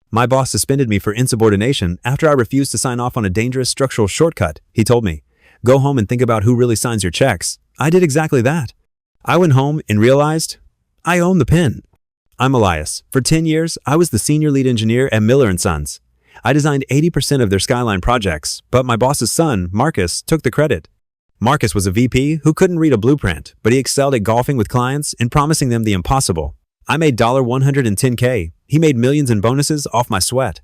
My boss suspended me for insubordination after I refused to sign off on a dangerous structural shortcut. He told me, "Go home and think about who really signs your checks." I did exactly that. I went home and realized I own the pen. I'm Elias. For 10 years, I was the senior lead engineer at Miller & Sons. I designed 80% of their Skyline projects, but my boss's son, Marcus, took the credit. Marcus was a VP who couldn't read a blueprint, but he excelled at golfing with clients and promising them the impossible. I made $110K. He made millions in bonuses off my sweat.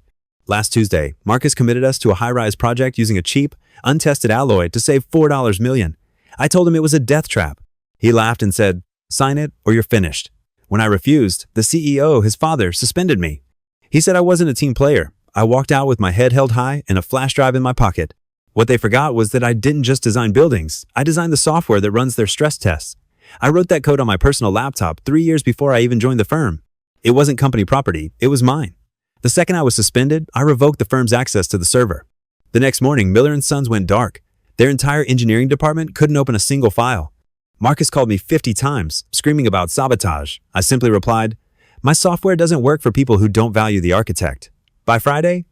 Last Tuesday, Marcus committed us to a high-rise project using a cheap, untested alloy to save $4 million. I told him it was a death trap. He laughed and said, "Sign it or you're finished." When I refused, the CEO, his father, suspended me. He said I wasn't a team player. I walked out with my head held high and a flash drive in my pocket. What they forgot was that I didn't just design buildings. I designed the software that runs their stress tests. I wrote that code on my personal laptop 3 years before I even joined the firm. It wasn't company property, it was mine. The second I was suspended, I revoked the firm's access to the server. The next morning, Miller & Sons went dark. Their entire engineering department couldn't open a single file. Marcus called me 50 times, screaming about sabotage. I simply replied, "My software doesn't work for people who don't value the architect." By Friday,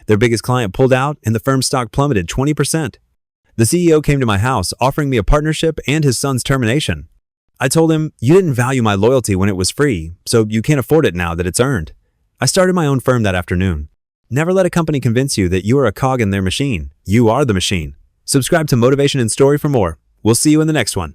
their biggest client pulled out and the firm's stock plummeted 20%. The CEO came to my house offering me a partnership and his son's termination. I told him, "You didn't value my loyalty when it was free, so you can't afford it now that it's earned." I started my own firm that afternoon. Never let a company convince you that you are a cog in their machine. You are the machine. Subscribe to Motivation and Story for more. We'll see you in the next one.